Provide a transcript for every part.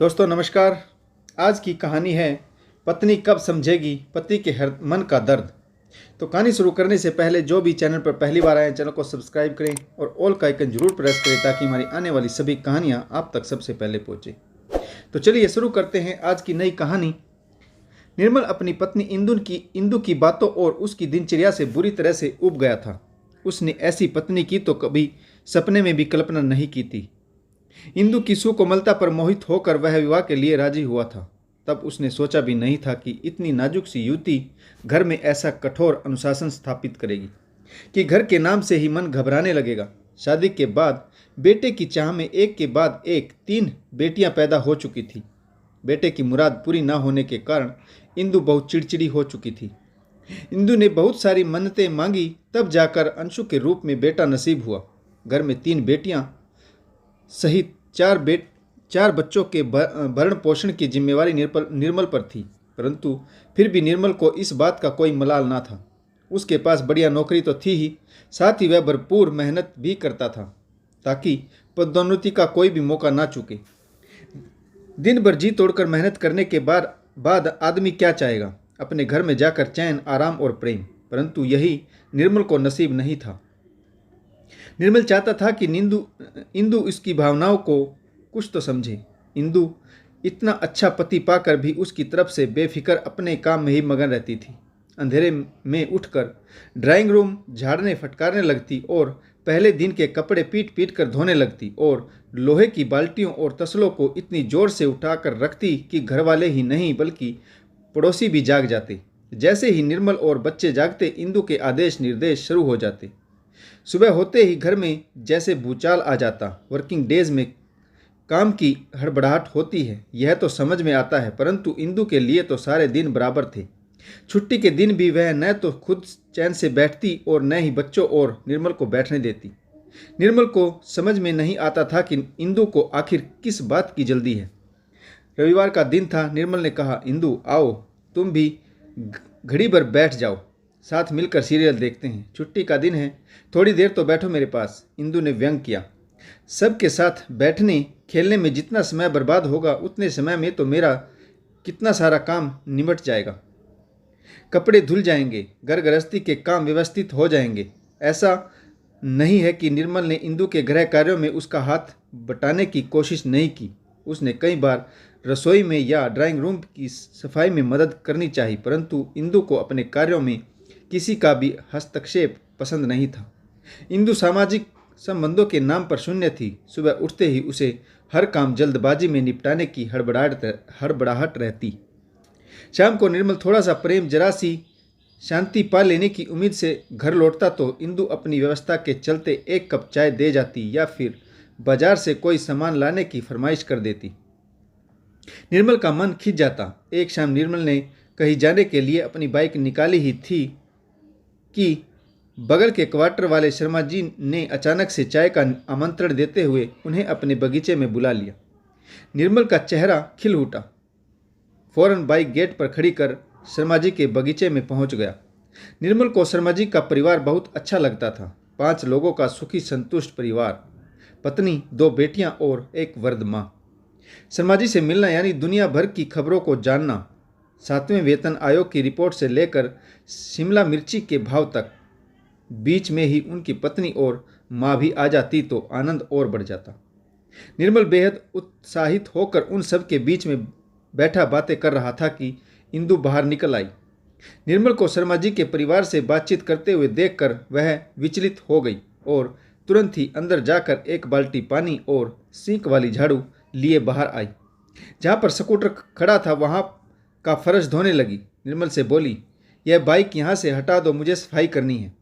दोस्तों नमस्कार। आज की कहानी है पत्नी कब समझेगी पति के हर मन का दर्द। तो कहानी शुरू करने से पहले जो भी चैनल पर पहली बार आए चैनल को सब्सक्राइब करें और ऑल का आइकन जरूर प्रेस करें ताकि हमारी आने वाली सभी कहानियां आप तक सबसे पहले पहुंचे। तो चलिए शुरू करते हैं आज की नई कहानी। निर्मल अपनी पत्नी इंदु की बातों और उसकी दिनचर्या से बुरी तरह से ऊब गया था। उसने ऐसी पत्नी की तो कभी सपने में भी कल्पना नहीं की थी। इंदु की सुकोमलता पर मोहित होकर वह विवाह के लिए राजी हुआ था। तब उसने सोचा भी नहीं था कि इतनी नाजुक सी युवती घर में ऐसा कठोर अनुशासन स्थापित करेगी कि घर के नाम से ही मन घबराने लगेगा। शादी के बाद बेटे की चाह में एक के बाद एक 3 बेटियां पैदा हो चुकी थी। बेटे की मुराद पूरी ना होने के कारण इंदु बहुत चिड़चिड़ी हो चुकी थी। इंदु ने बहुत सारी मन्नतें मांगी, तब जाकर अंशु के रूप में बेटा नसीब हुआ। घर में 3 बेटियां सहित 4 बच्चों के भरण पोषण की जिम्मेवारी निर्मल पर थी, परंतु फिर भी निर्मल को इस बात का कोई मलाल ना था। उसके पास बढ़िया नौकरी तो थी ही, साथ ही वह भरपूर मेहनत भी करता था ताकि पदोन्नति का कोई भी मौका ना चूके। दिन भर जी तोड़कर मेहनत करने के बाद आदमी क्या चाहेगा? अपने घर में जाकर चैन, आराम और प्रेम, परंतु यही निर्मल को नसीब नहीं था। निर्मल चाहता था कि इंदु इसकी भावनाओं को कुछ तो समझे। इंदु इतना अच्छा पति पाकर भी उसकी तरफ से बेफिक्र अपने काम में ही मगन रहती थी। अंधेरे में उठकर ड्राइंग रूम झाड़ने फटकारने लगती और पहले दिन के कपड़े पीट पीट कर धोने लगती और लोहे की बाल्टियों और तसलों को इतनी जोर से उठाकर रखती कि घर वाले ही नहीं बल्कि पड़ोसी भी जाग जाते। जैसे ही निर्मल और बच्चे जागते, इंदु के आदेश निर्देश शुरू हो जाते। सुबह होते ही घर में जैसे भूचाल आ जाता। वर्किंग डेज में काम की हड़बड़ाहट होती है, यह तो समझ में आता है, परंतु इंदु के लिए तो सारे दिन बराबर थे। छुट्टी के दिन भी वह न तो खुद चैन से बैठती और न ही बच्चों और निर्मल को बैठने देती। निर्मल को समझ में नहीं आता था कि इंदु को आखिर किस बात की जल्दी है। रविवार का दिन था। निर्मल ने कहा, इंदु आओ, तुम भी घड़ी भर बैठ जाओ, साथ मिलकर सीरियल देखते हैं। छुट्टी का दिन है, थोड़ी देर तो बैठो मेरे पास। इंदु ने व्यंग किया। सबके साथ बैठने खेलने में जितना समय बर्बाद होगा उतने समय में तो मेरा कितना सारा काम निमट जाएगा। कपड़े धुल जाएंगे, घर गृहस्थी के काम व्यवस्थित हो जाएंगे। ऐसा नहीं है कि निर्मल ने इंदु के गृह कार्यों में उसका हाथ बटाने की कोशिश नहीं की। उसने कई बार रसोई में या ड्राइंग रूम की सफाई में मदद करनी चाहिए, परंतु इंदु को अपने कार्यों में किसी का भी हस्तक्षेप पसंद नहीं था। इंदु सामाजिक संबंधों के नाम पर शून्य थी। सुबह उठते ही उसे हर काम जल्दबाजी में निपटाने की हड़बड़ाहट रहती। शाम को निर्मल थोड़ा सा प्रेम, जरा सी शांति पा लेने की उम्मीद से घर लौटता तो इंदु अपनी व्यवस्था के चलते 1 कप चाय दे जाती या फिर बाजार से कोई सामान लाने की फरमाइश कर देती। निर्मल का मन खिंच जाता। एक शाम निर्मल ने कहीं जाने के लिए अपनी बाइक निकाली ही थी कि बगल के क्वार्टर वाले शर्मा जी ने अचानक से चाय का आमंत्रण देते हुए उन्हें अपने बगीचे में बुला लिया। निर्मल का चेहरा खिल उठा। फौरन बाइक गेट पर खड़ी कर शर्मा जी के बगीचे में पहुंच गया। निर्मल को शर्मा जी का परिवार बहुत अच्छा लगता था। 5 लोगों का सुखी संतुष्ट परिवार, पत्नी, 2 बेटियां और एक वृद्ध माँ। शर्मा जी से मिलना यानी दुनिया भर की खबरों को जानना। 7वें वेतन आयोग की रिपोर्ट से लेकर शिमला मिर्ची के भाव तक। बीच में ही उनकी पत्नी और माँ भी आ जाती तो आनंद और बढ़ जाता। निर्मल बेहद उत्साहित होकर उन सब के बीच में बैठा बातें कर रहा था कि इंदु बाहर निकल आई। निर्मल को शर्मा जी के परिवार से बातचीत करते हुए देखकर वह विचलित हो गई और तुरंत ही अंदर जाकर 1 बाल्टी पानी और सींक वाली झाड़ू लिए बाहर आई। जहाँ पर स्कूटर खड़ा था वहाँ का फर्श धोने लगी। निर्मल से बोली, यह बाइक यहाँ से हटा दो, मुझे सफाई करनी है।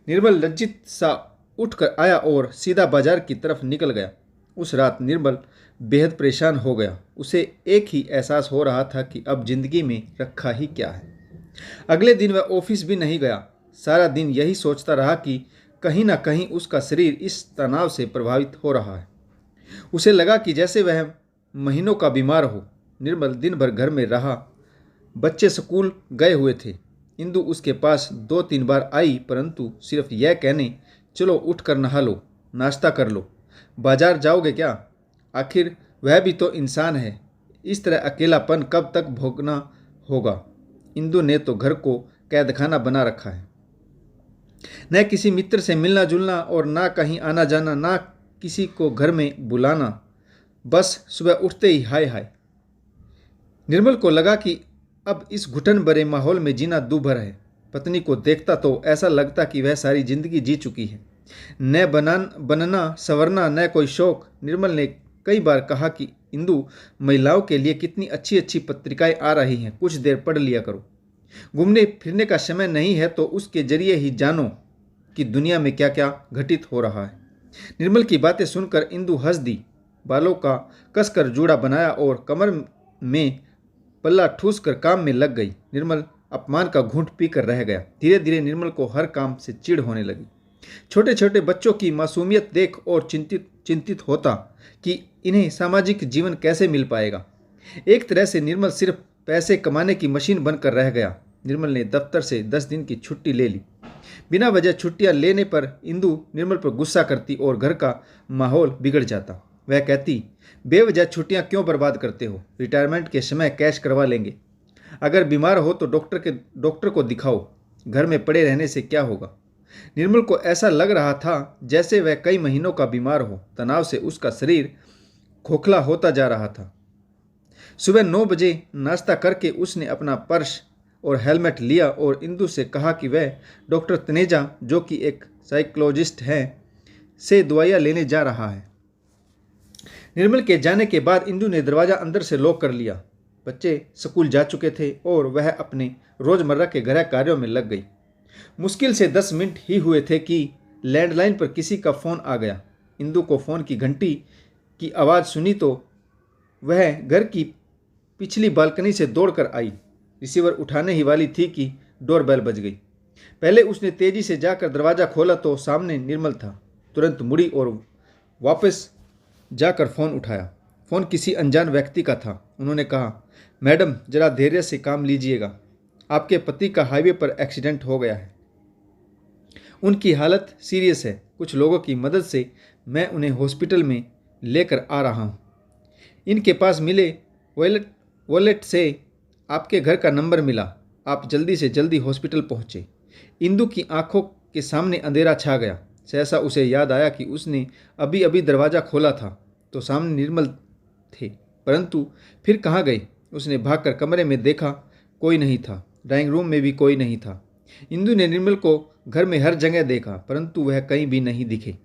निर्मल लज्जित सा उठकर आया और सीधा बाजार की तरफ निकल गया। उस रात निर्मल बेहद परेशान हो गया। उसे एक ही एहसास हो रहा था कि अब जिंदगी में रखा ही क्या है। अगले दिन वह ऑफिस भी नहीं गया। सारा दिन यही सोचता रहा कि कहीं ना कहीं उसका शरीर इस तनाव से प्रभावित हो रहा है। उसे लगा कि जैसे वह महीनों का बीमार हो। निर्मल दिन भर घर में रहा। बच्चे स्कूल गए हुए थे। इंदु उसके पास 2-3 बार आई, परंतु सिर्फ यह कहने, चलो उठ कर नहा लो, नाश्ता कर लो, बाजार जाओगे क्या? आखिर वह भी तो इंसान है, इस तरह अकेलापन कब तक भोगना होगा। इंदु ने तो घर को कैदखाना बना रखा है। न किसी मित्र से मिलना जुलना और ना कहीं आना जाना, ना किसी को घर में बुलाना, बस सुबह उठते ही हाय हाय। निर्मल को लगा कि अब इस घुटन भरे माहौल में जीना दूभर है। पत्नी को देखता तो ऐसा लगता कि वह सारी जिंदगी जी चुकी है। न बनना संवरना, न कोई शौक। निर्मल ने कई बार कहा कि इंदु, महिलाओं के लिए कितनी अच्छी अच्छी पत्रिकाएं आ रही हैं, कुछ देर पढ़ लिया करो। घूमने फिरने का समय नहीं है तो उसके जरिए ही जानो कि दुनिया में क्या क्या घटित हो रहा है। निर्मल की बातें सुनकर इंदु हंस दी, बालों का कसकर जूड़ा बनाया और कमर में पल्ला ठूस कर काम में लग गई। निर्मल अपमान का घूंट पीकर रह गया। धीरे धीरे निर्मल को हर काम से चिढ़ होने लगी। छोटे छोटे बच्चों की मासूमियत देख और चिंतित होता कि इन्हें सामाजिक जीवन कैसे मिल पाएगा। एक तरह से निर्मल सिर्फ पैसे कमाने की मशीन बनकर रह गया। निर्मल ने दफ्तर से 10 दिन की छुट्टी ले ली। बिना वजह छुट्टियां लेने पर इंदु निर्मल पर गुस्सा करती और घर का माहौल बिगड़ जाता। वह कहती, बेवजह छुट्टियां क्यों बर्बाद करते हो, रिटायरमेंट के समय कैश करवा लेंगे। अगर बीमार हो तो डॉक्टर को दिखाओ, घर में पड़े रहने से क्या होगा। निर्मल को ऐसा लग रहा था जैसे वह कई महीनों का बीमार हो। तनाव से उसका शरीर खोखला होता जा रहा था। सुबह 9 बजे नाश्ता करके उसने अपना पर्स और हेलमेट लिया और इंदु से कहा कि वह डॉक्टर तनेजा, जो कि एक साइकोलॉजिस्ट है, से दवाइयाँ लेने जा रहा है। निर्मल के जाने के बाद इंदु ने दरवाज़ा अंदर से लॉक कर लिया। बच्चे स्कूल जा चुके थे और वह अपने रोज़मर्रा के गृह कार्यों में लग गई। मुश्किल से 10 मिनट ही हुए थे कि लैंडलाइन पर किसी का फ़ोन आ गया। इंदु को फ़ोन की घंटी की आवाज़ सुनी तो वह घर की पिछली बालकनी से दौड़कर आई। रिसीवर उठाने ही वाली थी कि डोरबेल बज गई। पहले उसने तेज़ी से जाकर दरवाज़ा खोला तो सामने निर्मल था। तुरंत मुड़ी और वापस जाकर फ़ोन उठाया। फ़ोन किसी अनजान व्यक्ति का था। उन्होंने कहा, मैडम ज़रा धैर्य से काम लीजिएगा, आपके पति का हाईवे पर एक्सीडेंट हो गया है। उनकी हालत सीरियस है। कुछ लोगों की मदद से मैं उन्हें हॉस्पिटल में लेकर आ रहा हूँ। इनके पास मिले वॉलेट से आपके घर का नंबर मिला। आप जल्दी से जल्दी हॉस्पिटल पहुँचे। इंदु की आंखों के सामने अंधेरा छा गया। सहसा उसे याद आया कि उसने अभी अभी दरवाज़ा खोला था तो सामने निर्मल थे, परंतु फिर कहाँ गए। उसने भागकर कमरे में देखा, कोई नहीं था। ड्राइंग रूम में भी कोई नहीं था। इंदु ने निर्मल को घर में हर जगह देखा, परंतु वह कहीं भी नहीं दिखे।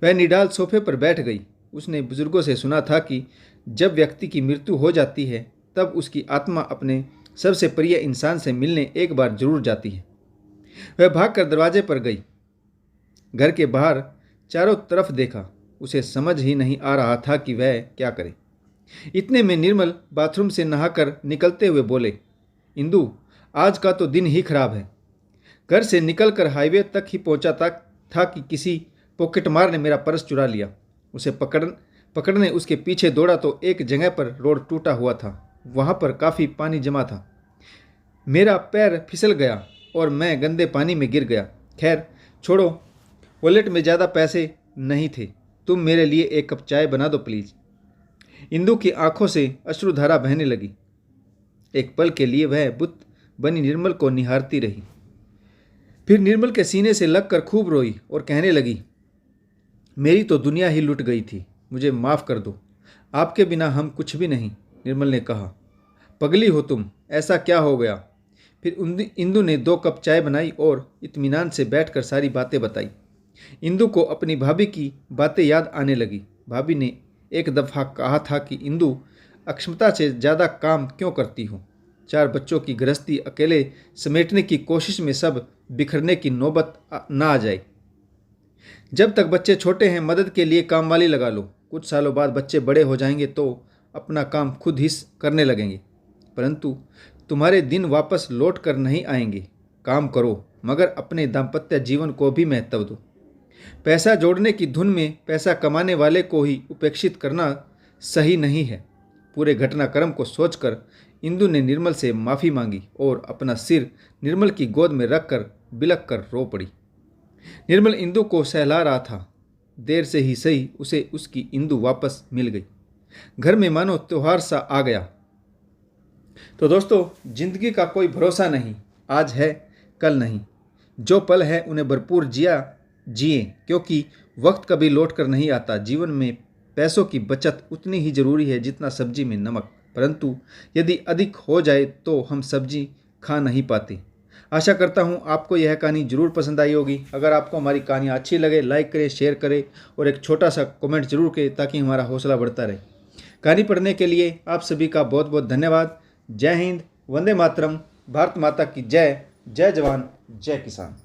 वह निडाल सोफे पर बैठ गई। उसने बुजुर्गों से सुना था कि जब व्यक्ति की मृत्यु हो जाती है तब उसकी आत्मा अपने सबसे प्रिय इंसान से मिलने एक बार जरूर जाती है। वह भागकर दरवाजे पर गई। घर के बाहर चारों तरफ देखा। उसे समझ ही नहीं आ रहा था कि वह क्या करे। इतने में निर्मल बाथरूम से नहाकर निकलते हुए बोले, इंदु, आज का तो दिन ही खराब है। घर से निकलकर हाईवे तक ही पहुंचा था कि किसी पॉकेटमार ने मेरा पर्स चुरा लिया। उसे पकड़ने उसके पीछे दौड़ा तो एक जगह पर रोड टूटा हुआ था। वहाँ पर काफ़ी पानी जमा था। मेरा पैर फिसल गया और मैं गंदे पानी में गिर गया। खैर छोड़ो, वॉलेट में ज़्यादा पैसे नहीं थे। तुम मेरे लिए एक कप चाय बना दो प्लीज़। इंदु की आंखों से अश्रुधारा बहने लगी। एक पल के लिए वह बुत बनी निर्मल को निहारती रही। फिर निर्मल के सीने से लगकर खूब रोई और कहने लगी, मेरी तो दुनिया ही लुट गई थी, मुझे माफ़ कर दो, आपके बिना हम कुछ भी नहीं। निर्मल ने कहा, पगली हो तुम, ऐसा क्या हो गया। फिर इंदु ने 2 कप चाय बनाई और इत्मीनान से बैठकर सारी बातें बताई। इंदु को अपनी भाभी की बातें याद आने लगी। भाभी ने एक दफ़ा कहा था कि इंदु, अक्षमता से ज़्यादा काम क्यों करती हो। 4 बच्चों की गृहस्थी अकेले समेटने की कोशिश में सब बिखरने की नौबत ना आ जाए। जब तक बच्चे छोटे हैं मदद के लिए काम वाली लगा लो। कुछ सालों बाद बच्चे बड़े हो जाएंगे तो अपना काम खुद ही करने लगेंगे, परंतु तुम्हारे दिन वापस लौट कर नहीं आएंगे। काम करो मगर अपने दाम्पत्य जीवन को भी महत्व दो। पैसा जोड़ने की धुन में पैसा कमाने वाले को ही उपेक्षित करना सही नहीं है। पूरे घटनाक्रम को सोचकर इंदु ने निर्मल से माफ़ी मांगी और अपना सिर निर्मल की गोद में रखकर बिलख कर रो पड़ी। निर्मल इंदु को सहला रहा था। देर से ही सही उसे उसकी इंदु वापस मिल गई। घर में मानो त्योहार सा आ गया। तो दोस्तों, जिंदगी का कोई भरोसा नहीं, आज है कल नहीं। जो पल है उन्हें भरपूर जिए, क्योंकि वक्त कभी लौट कर नहीं आता। जीवन में पैसों की बचत उतनी ही जरूरी है जितना सब्जी में नमक, परंतु यदि अधिक हो जाए तो हम सब्जी खा नहीं पाते। आशा करता हूँ आपको यह कहानी जरूर पसंद आई होगी। अगर आपको हमारी कहानियाँ अच्छी लगे, लाइक करें, शेयर करें और एक छोटा सा कमेंट जरूर करें ताकि हमारा हौसला बढ़ता रहे। कहानी पढ़ने के लिए आप सभी का बहुत बहुत धन्यवाद। जय हिंद, वंदे मातरम, भारत माता की जय। जय जवान, जय किसान।